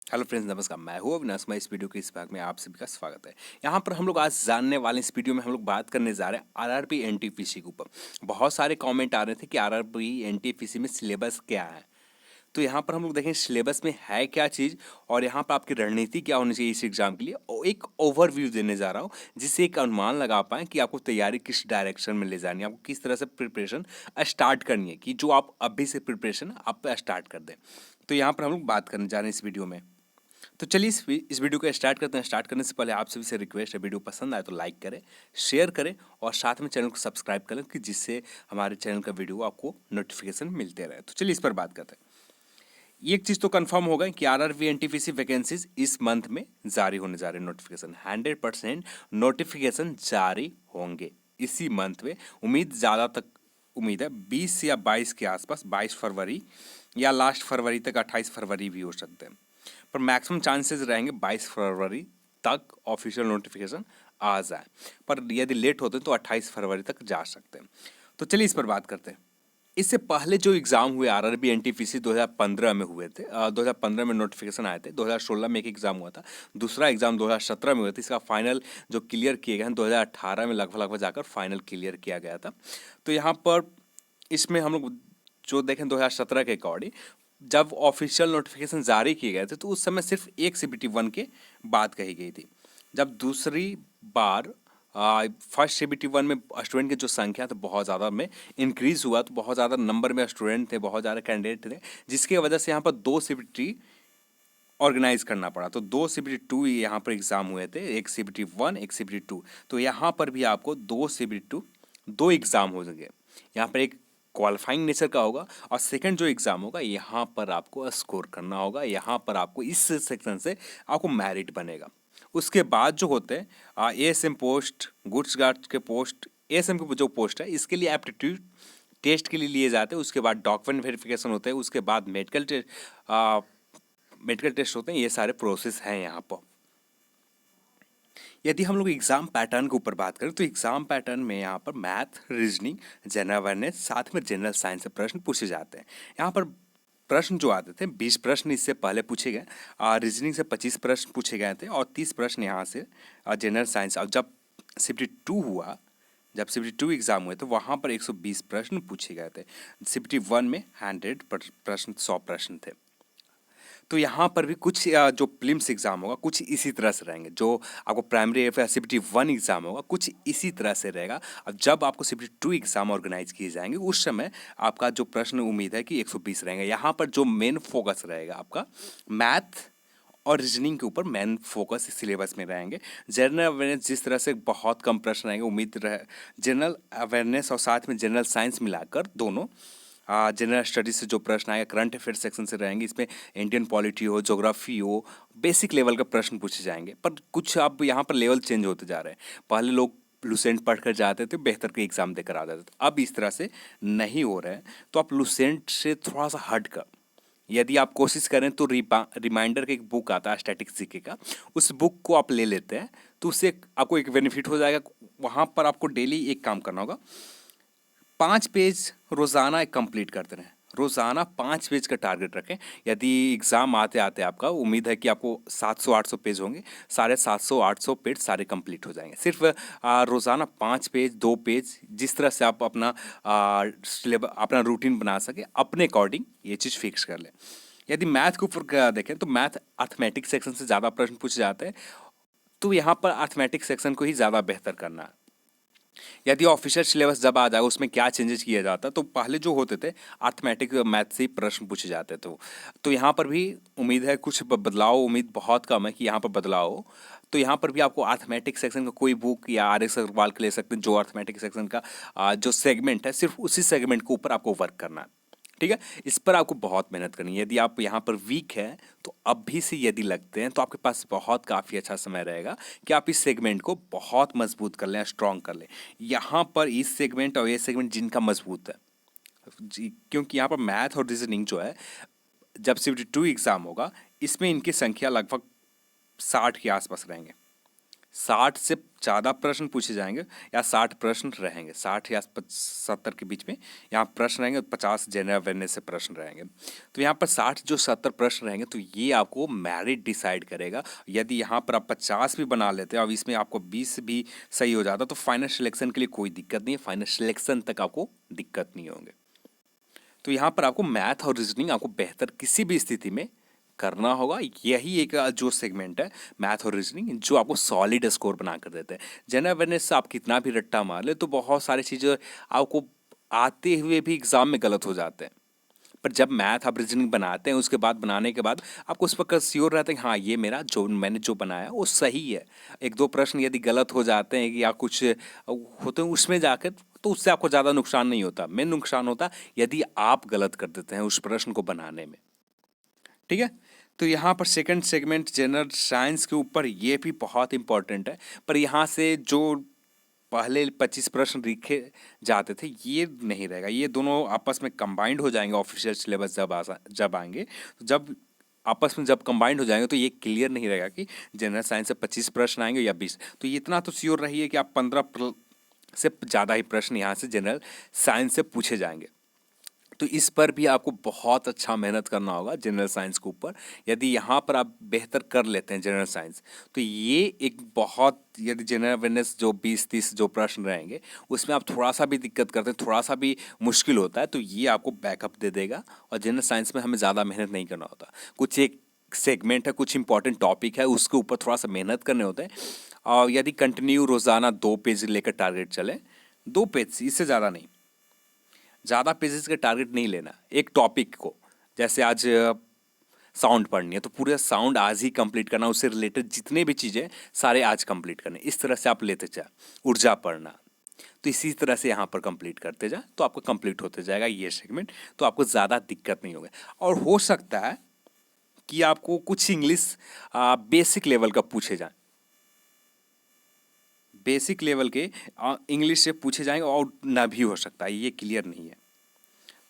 Hello friends, नमस्कार। मैं हूँ अविनाश। मैं इस वीडियो के इस भाग में आप सभी का स्वागत है। यहाँ पर हम लोग आज जानने वाले इस वीडियो में हम लोग बात करने जा रहे हैं आरआरबी एनटीपीसी के ऊपर। बहुत सारे कमेंट आ रहे थे कि आरआरबी एनटीपीसी में सिलेबस क्या है। तो यहाँ पर हम लोग देखें सिलेबस में है क्या चीज़ और यहाँ पर आपकी रणनीति क्या होनी चाहिए इस एग्जाम के लिए, और एक ओवरव्यू देने जा रहा हूँ जिससे एक अनुमान लगा पाएँ कि आपको तैयारी किस डायरेक्शन में ले जानी है, आपको किस तरह से प्रिपरेशन स्टार्ट करनी है, कि जो आप अभी से प्रिपरेशन आप स्टार्ट कर दें। तो यहाँ पर हम लोग बात करने जा रहे हैं इस वीडियो में। तो चलिए इस वीडियो को स्टार्ट करते हैं। स्टार्ट करने से पहले आप सभी से रिक्वेस्ट है, वीडियो पसंद आए तो लाइक करें, शेयर करें और साथ में चैनल को सब्सक्राइब करें कि जिससे हमारे चैनल का वीडियो आपको नोटिफिकेशन मिलते रहे। तो चलिए इस पर बात करते हैं। एक चीज़ तो कंफर्म हो गई कि आरआरबी एनटीपीसी वैकेंसीज इस मंथ में जारी होने जा रहे हैं। नोटिफिकेशन 100% नोटिफिकेशन जारी होंगे इसी मंथ में। उम्मीद है 20 या 22 के आसपास, 22 फरवरी या लास्ट फरवरी तक, 28 फरवरी भी हो सकते हैं, पर मैक्सिमम चांसेस रहेंगे 22 फरवरी तक ऑफिशियल नोटिफिकेशन आ जाए। पर यदि लेट होते हैं तो 28 फरवरी तक जा सकते हैं। तो चलिए इस पर बात करते हैं। इससे पहले जो एग्ज़ाम हुए आरआरबी एनटीपीसी 2015 में हुए थे, 2015 में नोटिफिकेशन आए थे। 2016 में एक एग्ज़ाम हुआ था, दूसरा एग्ज़ाम 2017 में हुआ था। इसका फाइनल जो क्लियर किए गए हैं 2018 में लगभग लगभग जाकर फाइनल क्लियर किया गया था। तो यहाँ पर इसमें हम लोग जो देखें 2017 के अकॉर्डिंग जब ऑफिशियल नोटिफिकेशन जारी किए गए थे तो उस समय सिर्फ एक CBT 1 के बात कही गई थी। जब दूसरी बार फर्स्ट CBT 1 में स्टूडेंट की जो संख्या तो बहुत ज़्यादा में इंक्रीज हुआ, तो बहुत ज़्यादा नंबर में स्टूडेंट थे, बहुत ज़्यादा कैंडिडेट थे, जिसकी वजह से यहाँ पर 2 CBT ऑर्गेनाइज करना पड़ा। तो 2 CBT 2 यहाँ पर एग्ज़ाम हुए थे, एक CBT 1 एक CBT 2। तो यहाँ पर भी आपको 2 CBT 2 दो एग्ज़ाम हो सके। यहाँ पर एक क्वालिफाइंग नेचर का होगा और सेकंड जो एग्ज़ाम होगा यहाँ पर आपको स्कोर करना होगा। यहाँ पर आपको इस सेक्शन से आपको मेरिट बनेगा। उसके बाद जो होते हैं ASM पोस्ट, गुड्स गार्ड के पोस्ट, ASM के जो पोस्ट है इसके लिए एप्टीट्यूड टेस्ट के लिए लिए जाते हैं। उसके बाद डॉक्यूमेंट वेरिफिकेशन होते हैं, उसके बाद मेडिकल टेस्ट होते हैं। ये सारे प्रोसेस हैं यहाँ पर। यदि हम लोग एग्जाम पैटर्न के ऊपर बात करें तो एग्जाम पैटर्न में यहाँ पर मैथ, रीजनिंग, जनरल अवेयरनेस, साथ में जनरल साइंस से प्रश्न पूछे जाते हैं। यहाँ पर प्रश्न जो आते थे 20 प्रश्न इससे पहले पूछे गए। रीजनिंग से 25 प्रश्न पूछे गए थे और 30 प्रश्न यहाँ से जनरल साइंस। और जब CBT 2 हुआ, जब CBT 2 एग्जाम हुए तो वहाँ पर 120 प्रश्न पूछे गए थे। CBT 1 में 100 प्रश्न, 100 प्रश्न थे। तो यहाँ पर भी कुछ जो प्रीलिम्स एग्जाम होगा कुछ इसी तरह से रहेंगे। जो आपको प्राइमरी या CBT 1 एग्जाम होगा कुछ इसी तरह से रहेगा। अब जब आपको CBT 2 एग्जाम ऑर्गेनाइज किए जाएंगे उस समय आपका जो प्रश्न उम्मीद है कि 120 रहेंगे। यहाँ पर जो मेन फोकस रहेगा आपका मैथ और रीजनिंग के ऊपर मेन फोकस सिलेबस में रहेंगे। जनरल अवेयरनेस जिस तरह से बहुत कम प्रश्न रहेंगे, उम्मीद रहे जनरल अवेयरनेस और साथ में जनरल साइंस मिलाकर दोनों जनरल स्टडीज से जो प्रश्न आएगा करंट अफेयर सेक्शन से रहेंगे। इसमें इंडियन पॉलिटी हो, ज्योग्राफी हो, बेसिक लेवल का प्रश्न पूछे जाएंगे। पर कुछ अब यहाँ पर लेवल चेंज होते जा रहे हैं। पहले लोग लुसेंट पढ़कर जाते थे, बेहतर के एग्जाम देकर आ जाते थे। अब इस तरह से नहीं हो रहा है। तो आप लुसेंट से थोड़ा सा हट कर यदि आप कोशिश करें तो रिमाइंडर का एक बुक आता है स्टैटिक्स जीके का, उस बुक को आप ले लेते हैं तो उससे आपको एक बेनिफिट हो जाएगा। वहाँ पर आपको डेली एक काम करना होगा, 5 पेज रोज़ाना एक कंप्लीट करते रहें। रोज़ाना 5 पेज का टारगेट रखें। यदि एग्ज़ाम आते आते आपका उम्मीद है कि आपको 700-800 पेज होंगे, साढ़े 700-800 पेज सारे कंप्लीट हो जाएंगे। सिर्फ रोज़ाना 5 पेज, 2 पेज, जिस तरह से आप अपना सिलेबस, अपना रूटीन बना सके अपने अकॉर्डिंग ये चीज़ फिक्स कर लें। यदि मैथ के ऊपर देखें तो मैथ अर्थमेटिक सेक्शन से ज़्यादा प्रश्न पूछे जाते हैं, तो यहाँ पर अर्थमेटिक सेक्शन को ही ज़्यादा बेहतर करना है। यदि ऑफिशियल सिलेबस जब आ जाएगा उसमें क्या चेंजेस किया जाता, तो पहले जो होते थे अर्थमेटिक मैथ से ही प्रश्न पूछे जाते थे। तो यहाँ पर भी उम्मीद है कुछ बदलाव, उम्मीद बहुत कम है कि यहाँ पर बदलाव हो। तो यहाँ पर भी आपको अर्थमेटिक सेक्शन का कोई बुक या RS अग्रवाल का ले सकते हैं। जो अर्थमेटिक सेक्शन का जो सेगमेंट है सिर्फ उसी सेगमेंट के ऊपर आपको वर्क करना है। ठीक है, इस पर आपको बहुत मेहनत करनी है। यदि आप यहाँ पर वीक हैं तो अभी से यदि लगते हैं तो आपके पास बहुत काफ़ी अच्छा समय रहेगा कि आप इस सेगमेंट को बहुत मजबूत कर लें, स्ट्रॉन्ग कर लें। यहाँ पर इस सेगमेंट और ये सेगमेंट जिनका मजबूत है जी, क्योंकि यहाँ पर मैथ और रीजनिंग जो है जब CBT 2 एग्ज़ाम होगा इसमें इनकी संख्या लगभग 60 के आसपास रहेंगे। 60 से ज़्यादा प्रश्न पूछे जाएंगे या 60 प्रश्न रहेंगे, 60 या 70 के बीच में यहाँ प्रश्न रहेंगे, 50 जनरल अवेयरनेस से प्रश्न रहेंगे। तो यहाँ पर 60 जो 70 प्रश्न रहेंगे तो ये आपको मेरिट डिसाइड करेगा। यदि यहाँ पर आप 50 भी बना लेते हैं और इसमें आपको 20 भी सही हो जाता तो फाइनल सिलेक्शन के लिए कोई दिक्कत नहीं है, फाइनल सिलेक्शन तक आपको दिक्कत नहीं होंगे। तो यहाँ पर आपको मैथ और रीजनिंग आपको बेहतर किसी भी स्थिति में करना होगा। यही एक जो सेगमेंट है मैथ और रीजनिंग जो आपको सॉलिड स्कोर बना कर देते हैं। जनरल अवेयरनेस से आप कितना भी रट्टा मार ले तो बहुत सारी चीज़ें आपको आते हुए भी एग्जाम में गलत हो जाते हैं, पर जब मैथ आप रीजनिंग बनाते हैं उसके बाद बनाने के बाद आपको उस पर श्योर रहता है कि हाँ ये मेरा जो मैंने जो बनाया वो सही है। एक दो प्रश्न यदि गलत हो जाते हैं या कुछ होते हैं उसमें जाकर तो उससे आपको ज़्यादा नुकसान नहीं होता, मेन नुकसान होता यदि आप गलत कर देते हैं उस प्रश्न को बनाने में। ठीक है, तो यहाँ पर सेकंड सेगमेंट जनरल साइंस के ऊपर ये भी बहुत इंपॉर्टेंट है, पर यहाँ से जो पहले 25 प्रश्न लिखे जाते थे ये नहीं रहेगा, ये दोनों आपस में कंबाइंड हो जाएंगे। ऑफिशियल सिलेबस जब आएंगे तो जब आपस में जब कंबाइंड हो जाएंगे तो ये क्लियर नहीं रहेगा कि जनरल साइंस से 25 प्रश्न आएंगे या 20। तो इतना तो श्योर रहिए कि आप 15 से ज़्यादा ही प्रश्न यहाँ से जनरल साइंस से पूछे जाएंगे। तो इस पर भी आपको बहुत अच्छा मेहनत करना होगा जनरल साइंस के ऊपर। यदि यहाँ पर आप बेहतर कर लेते हैं जनरल साइंस तो ये एक बहुत, यदि जनरल अवेयरनेस जो 20-30 जो प्रश्न रहेंगे उसमें आप थोड़ा सा भी दिक्कत करते हैं, थोड़ा सा भी मुश्किल होता है तो ये आपको बैकअप दे देगा। और जनरल साइंस में हमें ज़्यादा मेहनत नहीं करना होता, कुछ एक सेगमेंट है, कुछ इंपॉर्टेंट टॉपिक है उसके ऊपर थोड़ा सा मेहनत करने होते हैं। और यदि कंटिन्यू रोज़ाना 2 पेज लेकर टारगेट चले, 2 पेज इससे ज़्यादा नहीं, ज़्यादा पेजेस का टारगेट नहीं लेना एक टॉपिक को। जैसे आज साउंड पढ़नी है तो पूरे साउंड आज ही कंप्लीट करना, उससे रिलेटेड जितने भी चीज़ें सारे आज कंप्लीट करने, इस तरह से आप लेते जाए। ऊर्जा पढ़ना तो इसी तरह से यहाँ पर कंप्लीट करते जाए तो आपको कंप्लीट होते जाएगा ये सेगमेंट, तो आपको ज़्यादा दिक्कत नहीं होगी। और हो सकता है कि आपको कुछ इंग्लिश बेसिक लेवल का पूछे जाए, बेसिक लेवल के इंग्लिश से पूछे जाएंगे और ना भी हो सकता है, ये क्लियर नहीं है।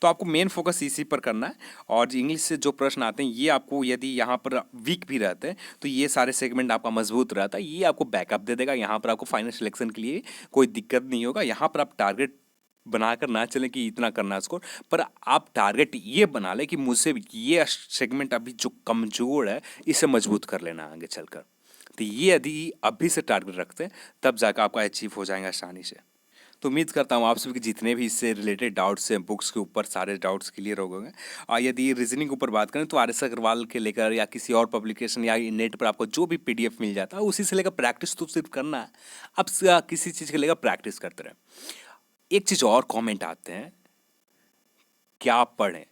तो आपको मेन फोकस इसी पर करना है। और इंग्लिश से जो प्रश्न आते हैं ये आपको यदि यहाँ पर वीक भी रहते हैं तो ये सारे सेगमेंट आपका मजबूत रहता है, ये आपको बैकअप दे देगा। यहाँ पर आपको फाइनल सिलेक्शन के लिए कोई दिक्कत नहीं होगा। यहाँ पर आप टारगेट बनाकर ना चलें कि इतना करना स्कोर, पर आप टारगेट ये बना लें कि मुझसे ये सेगमेंट अभी जो कमज़ोर है इसे मजबूत कर लेना आगे चलकर। तो ये यदि अभी से टारगेट रखते हैं तब जाकर आपका अचीव हो जाएगा आसानी से। तो उम्मीद करता हूँ आप सभी के जितने भी इससे रिलेटेड डाउट्स हैं बुक्स के ऊपर सारे डाउट्स क्लियर हो गए। और यदि रीजनिंग के ऊपर बात करें तो RS अग्रवाल के लेकर या किसी और पब्लिकेशन या नेट पर आपको जो भी PDF मिल जाता है उसी से लेकर प्रैक्टिस तो सिर्फ करना है। अब किसी चीज़ के लेकर प्रैक्टिस करते रहें। एक चीज़ और कॉमेंट आते हैं, क्या आप पढ़ें,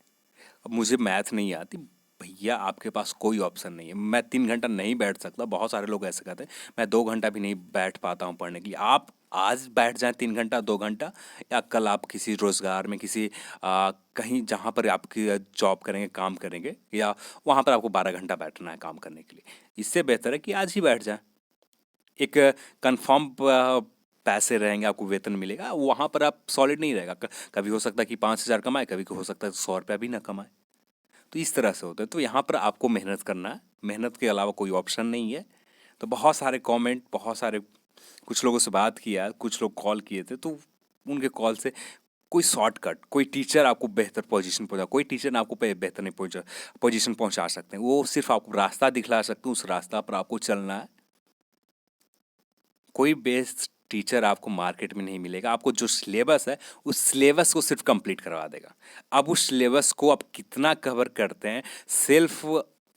अब मुझे मैथ नहीं आती। भैया आपके पास कोई ऑप्शन नहीं है, मैं 3 घंटा नहीं बैठ सकता, बहुत सारे लोग ऐसे कहते हैं मैं 2 घंटा भी नहीं बैठ पाता हूँ पढ़ने के लिए। आप आज बैठ जाएं 3 घंटा 2 घंटा, या कल आप किसी रोज़गार में किसी कहीं जहाँ पर आपकी जॉब करेंगे काम करेंगे या वहाँ पर आपको 12 घंटा बैठना है काम करने के लिए, इससे बेहतर है कि आज ही बैठ जाएं। एक कंफर्म पैसे रहेंगे, आपको वेतन मिलेगा, वहाँ पर आप सॉलिड नहीं रहेगा। कभी हो सकता है कि 5,000 कमाए, कभी हो सकता है 100 रुपया भी ना कमाए। तो इस तरह से होता है। तो यहाँ पर आपको मेहनत करना है, मेहनत के अलावा कोई ऑप्शन नहीं है। तो बहुत सारे कमेंट, बहुत सारे कुछ लोगों से बात किया, कुछ लोग कॉल किए थे तो उनके कॉल से कोई शॉर्टकट, कोई टीचर आपको बेहतर पोजीशन पहुंचा, कोई टीचर आपको बेहतर नहीं पहुंचा पोजीशन पहुंचा सकते हैं। वो सिर्फ आपको रास्ता दिखला सकते हैं, उस रास्ता पर आपको चलना है। कोई बेस्ट टीचर आपको मार्केट में नहीं मिलेगा। आपको जो सिलेबस है उस सिलेबस को सिर्फ कंप्लीट करवा देगा। अब उस सिलेबस को आप कितना कवर करते हैं, सेल्फ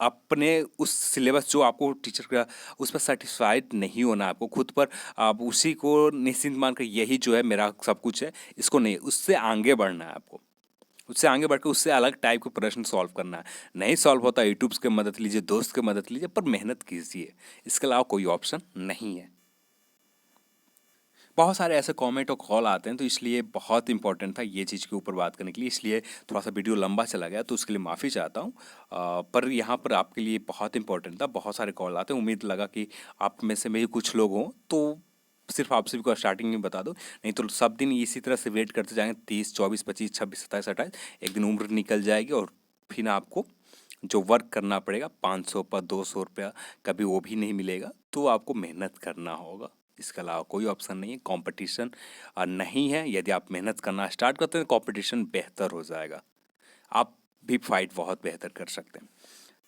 अपने उस सिलेबस जो आपको टीचर का उस पर सेटिस्फाइड नहीं होना, आपको खुद पर आप उसी को निश्चिंत मानकर यही जो है मेरा सब कुछ है, इसको नहीं, उससे आगे बढ़ना है आपको। उससे आगे बढ़कर उससे अलग टाइप के प्रश्न सॉल्व करना है। नहीं सॉल्व होता यूट्यूब की मदद लीजिए, दोस्त की मदद लीजिए, पर मेहनत कीजिए, इसके अलावा कोई ऑप्शन नहीं है। बहुत सारे ऐसे कमेंट और कॉल आते हैं तो इसलिए बहुत इंपॉर्टेंट था ये चीज़ के ऊपर बात करने के लिए, इसलिए थोड़ा सा वीडियो लंबा चला गया तो उसके लिए माफ़ी चाहता हूँ। पर यहाँ पर आपके लिए बहुत इंपॉर्टेंट था, बहुत सारे कॉल आते हैं, उम्मीद लगा कि आप में से भी कुछ लोग हों तो सिर्फ आप सभी को स्टार्टिंग में बता दो, नहीं तो सब दिन इसी तरह से वेट करते जाएंगे। 30, 24, 25, 26, 27, 28 एक दिन उम्र निकल जाएगी और फिर आपको जो वर्क करना पड़ेगा 500 पर 200 रुपया कभी वो भी नहीं मिलेगा, तो आपको मेहनत करना होगा। इसके अलावा कोई ऑप्शन नहीं है। कंपटीशन नहीं है। यदि आप मेहनत करना स्टार्ट करते हैं तो कंपटीशन बेहतर हो जाएगा, आप भी फाइट बहुत बेहतर कर सकते हैं।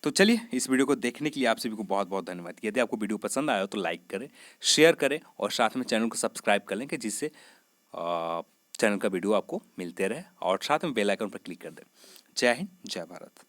तो चलिए, इस वीडियो को देखने के लिए आप सभी को बहुत बहुत धन्यवाद। यदि आपको वीडियो पसंद आया हो तो लाइक करें, शेयर करें और साथ में चैनल को सब्सक्राइब कर लें कि जिससे चैनल का वीडियो आपको मिलते रहे, और साथ में बेल आइकन पर क्लिक कर दें। जय हिंद, जय भारत।